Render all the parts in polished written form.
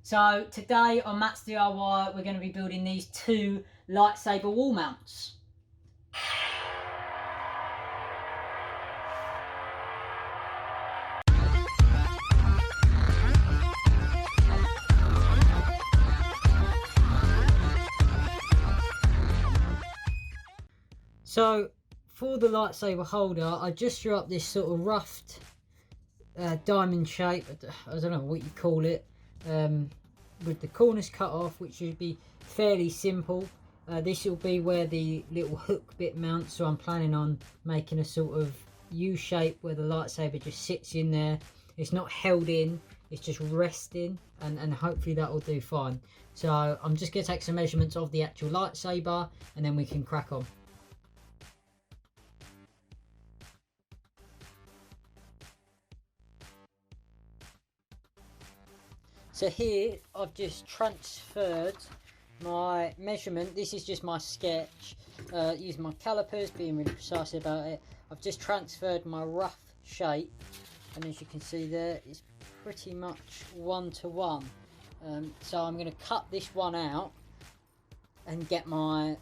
So today on MattsDIY we're going to be building these two lightsaber wall mounts. So for the lightsaber holder, I just drew up this sort of roughed diamond shape, I don't know what you call it, with the corners cut off, which should be fairly simple. This will be where the little hook bit mounts, so I'm planning on making a sort of U shape where the lightsaber just sits in there. It's not held in, it's just resting, and hopefully that will do fine. So I'm just going to take some measurements of the actual lightsaber and then we can crack on. So here I've just transferred my measurement. This is just my sketch, using my calipers, being really precise about it. I've just transferred my rough shape, and as you can see there, it's pretty much 1-to-1. So I'm going to cut this one out and get my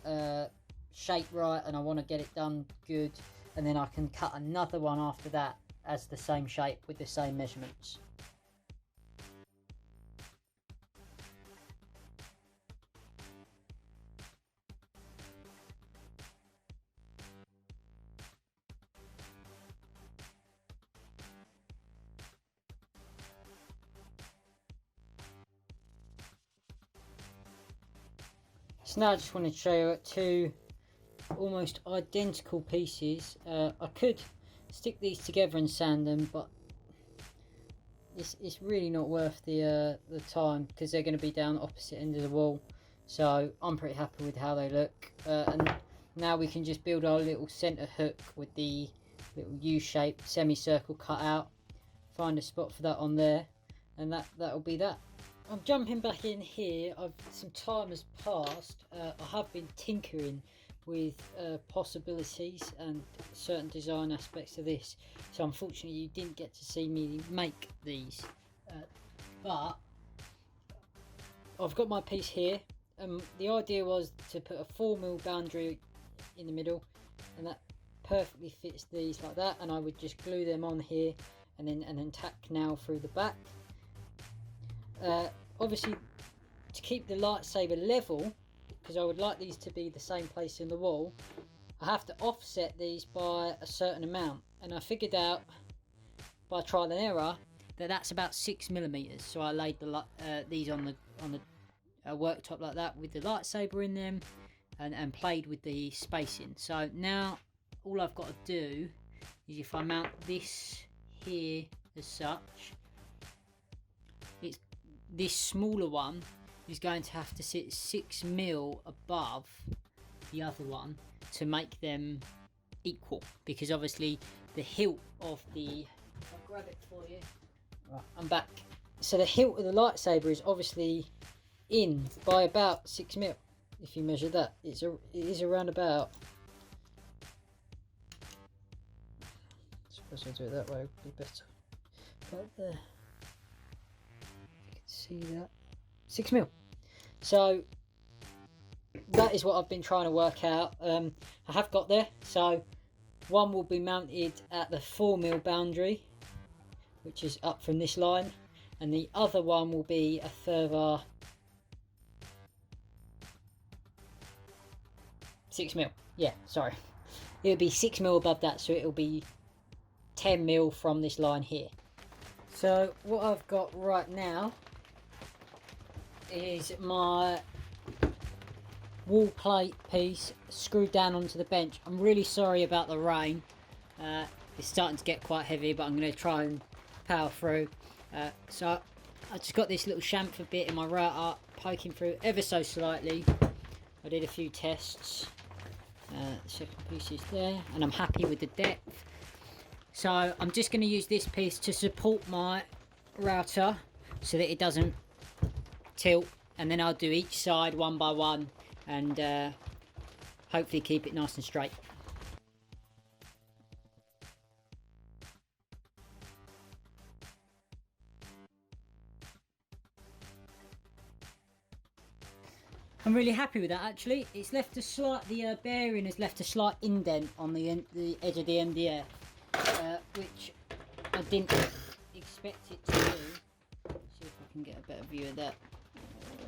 shape right, and I want to get it done good, and then I can cut another one after that as the same shape with the same measurements. So now I just want to show you two almost identical pieces. I could stick these together and sand them, but it's really not worth the time, because they're going to be down the opposite end of the wall. So I'm pretty happy with how they look. And now we can just build our little centre hook with the little U-shaped semicircle cut out. Find a spot for that on there, and that'll be that. I'm jumping back in here. Some time has passed. I have been tinkering with possibilities and certain design aspects of this, so unfortunately you didn't get to see me make these, but I've got my piece here. The idea was to put a 4mm boundary in the middle, and that perfectly fits these like that, and I would just glue them on here and then tack now through the back. Obviously, to keep the lightsaber level, because I would like these to be the same place in the wall, I have to offset these by a certain amount, and I figured out by trial and error that that's about 6mm. So I laid these on the worktop like that with the lightsaber in them, and played with the spacing. So now all I've got to do is, if I mount this here as such, this smaller one is going to have to sit 6mm above the other one to make them equal, because obviously the hilt of the, I'll grab it for you. Right, I'm back. So the hilt of the lightsaber is obviously in by about 6mm. If you measure that, it is around about, I suppose I'll do it that way, would be better. Right there. See that? 6mm. So that is what I've been trying to work out. I have got there. So one will be mounted at the 4mm boundary, which is up from this line, and the other one will be a further 6mm. Yeah, sorry. It'll be 6mm above that, so it'll be 10mm from this line here. So what I've got right now is my wall plate piece screwed down onto the bench. I'm really sorry about the rain. It's starting to get quite heavy, but I'm going to try and power through. So I just got this little chamfer bit in my router poking through ever so slightly. I did a few tests. The second piece is there, and I'm happy with the depth. So I'm just going to use this piece to support my router so that it doesn't tilt, and then I'll do each side one by one and hopefully keep it nice and straight. I'm really happy with that actually. It's left a slight, the bearing has left a slight indent on the edge of the MDF, which I didn't expect it to do. See if I can get a better view of that.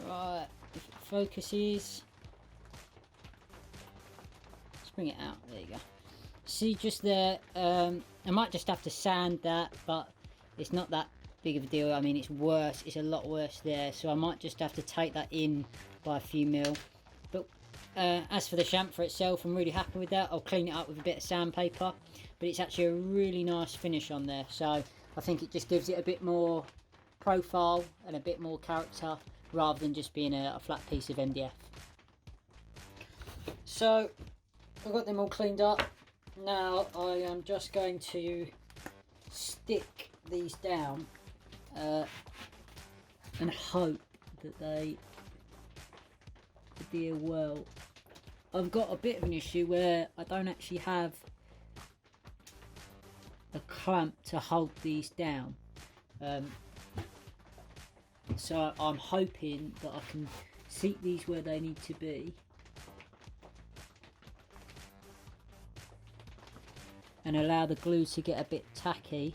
Right, if it focuses, let's bring it out. There you go. See, just there. I might just have to sand that, but it's not that big of a deal. I mean, it's worse. It's a lot worse there, so I might just have to take that in by a few mil. But as for the chamfer itself, I'm really happy with that. I'll clean it up with a bit of sandpaper, but it's actually a really nice finish on there. So I think it just gives it a bit more profile and a bit more character, rather than just being a flat piece of MDF. So I've got them all cleaned up. Now I am just going to stick these down and hope that they adhere well. I've got a bit of an issue where I don't actually have a clamp to hold these down, so I'm hoping that I can seat these where they need to be and allow the glue to get a bit tacky.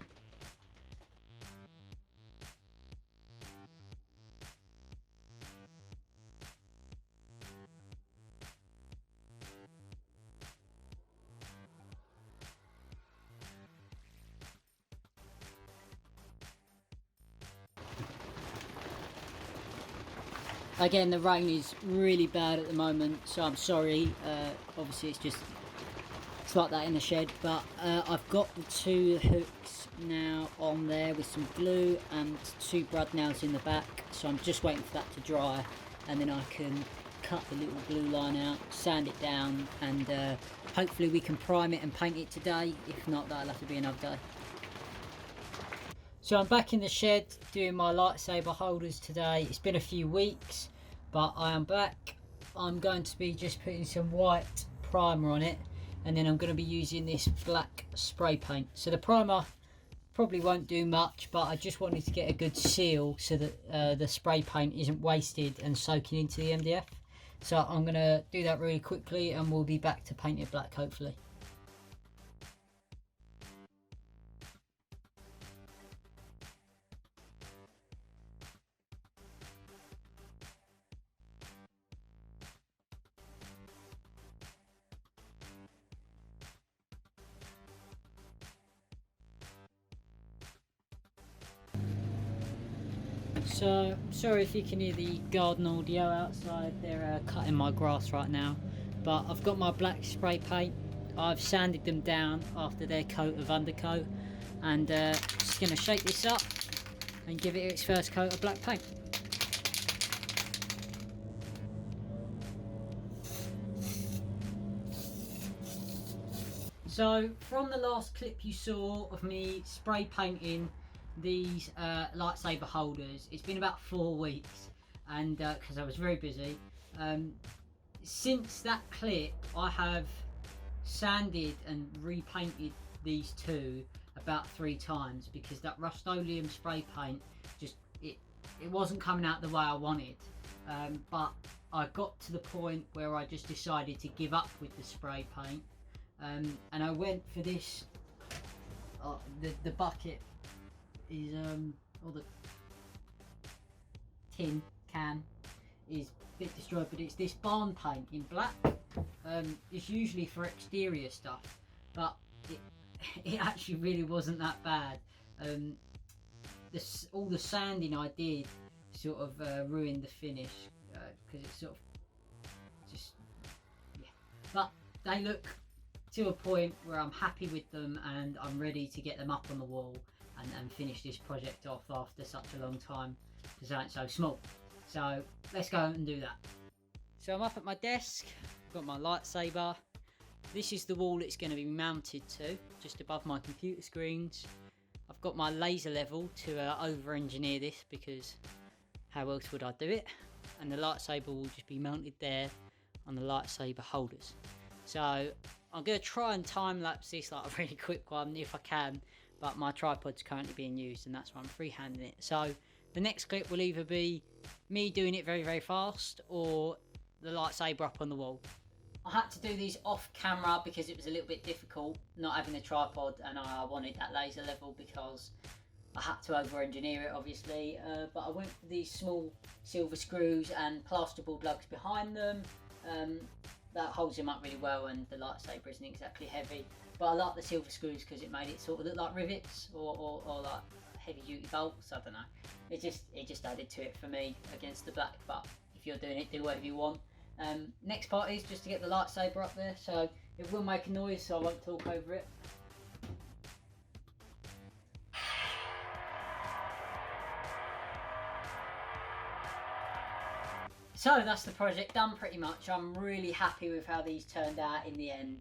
Again, the rain is really bad at the moment, so I'm sorry. Obviously it's like that in the shed, but I've got the 2 hooks now on there with some glue and 2 brad nails in the back, so I'm just waiting for that to dry, and then I can cut the little glue line out, sand it down, and hopefully we can prime it and paint it today. If not, that'll have to be another day. So I'm back in the shed doing my lightsaber holders today. It's been a few weeks, but I am back. I'm going to be just putting some white primer on it, and then I'm going to be using this black spray paint. So the primer probably won't do much, but I just wanted to get a good seal so that the spray paint isn't wasted and soaking into the MDF. So I'm going to do that really quickly, and we'll be back to paint it black hopefully. So, sorry if you can hear the garden audio outside. They're cutting my grass right now. But I've got my black spray paint. I've sanded them down after their coat of undercoat. And just going to shake this up and give it its first coat of black paint. So, from the last clip you saw of me spray painting these lightsaber holders, it's been about 4 weeks, and because I was very busy. Since that clip I have sanded and repainted these 2 about 3 times, because that Rust-Oleum spray paint just it wasn't coming out the way I wanted, but I got to the point where I just decided to give up with the spray paint, and I went for this. The bucket is or the tin can is a bit destroyed, but it's this barn paint in black. It's usually for exterior stuff, but it actually really wasn't that bad. All the sanding I did sort of ruined the finish, because it's sort of just, yeah. But they look to a point where I'm happy with them, and I'm ready to get them up on the wall and finish this project off after such a long time, because they aren't so small. So let's go and do that. So I'm up at my desk, I've got my lightsaber. This is the wall it's going to be mounted to, just above my computer screens. I've got my laser level to over-engineer this, because how else would I do it? And the lightsaber will just be mounted there on the lightsaber holders. So I'm going to try and time-lapse this like a really quick one if I can, but my tripod's currently being used, and that's why I'm freehanding it. So the next clip will either be me doing it very, very fast, or the lightsaber up on the wall. I had to do these off camera because it was a little bit difficult not having a tripod, and I wanted that laser level because I had to over engineer it obviously, but I went for these small silver screws and plasterboard lugs behind them. That holds them up really well, and the lightsaber isn't exactly heavy, but I like the silver screws because it made it sort of look like rivets or like heavy duty bolts. I don't know, it just added to it for me against the black, but if you're doing it, do whatever you want. Next part is just to get the lightsaber up there, so it will make a noise, so I won't talk over it. So that's the project done pretty much. I'm really happy with how these turned out in the end.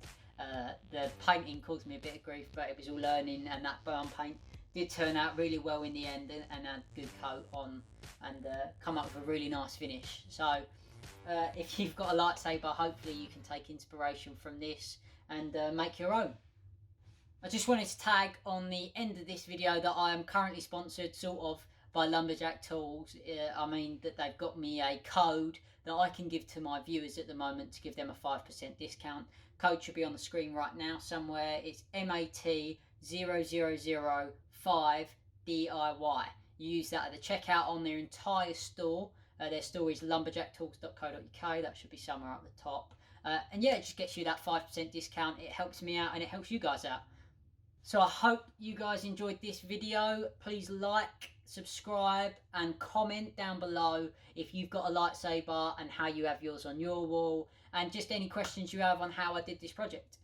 The painting caused me a bit of grief, but it was all learning, and that brown paint did turn out really well in the end, and had good coat on, and come up with a really nice finish. So if you've got a lightsaber, hopefully you can take inspiration from this and make your own. I just wanted to tag on the end of this video that I am currently sponsored, sort of, by Lumberjack Tools. I mean that they've got me a code that I can give to my viewers at the moment to give them a 5% discount. Code should be on the screen right now somewhere. It's MAT0005DIY. You use that at the checkout on their entire store. Their store is lumberjacktools.co.uk. That should be somewhere at the top. And yeah, it just gets you that 5% discount. It helps me out and it helps you guys out. So I hope you guys enjoyed this video. Please like, subscribe and comment down below if you've got a lightsaber and how you have yours on your wall, and just any questions you have on how I did this project.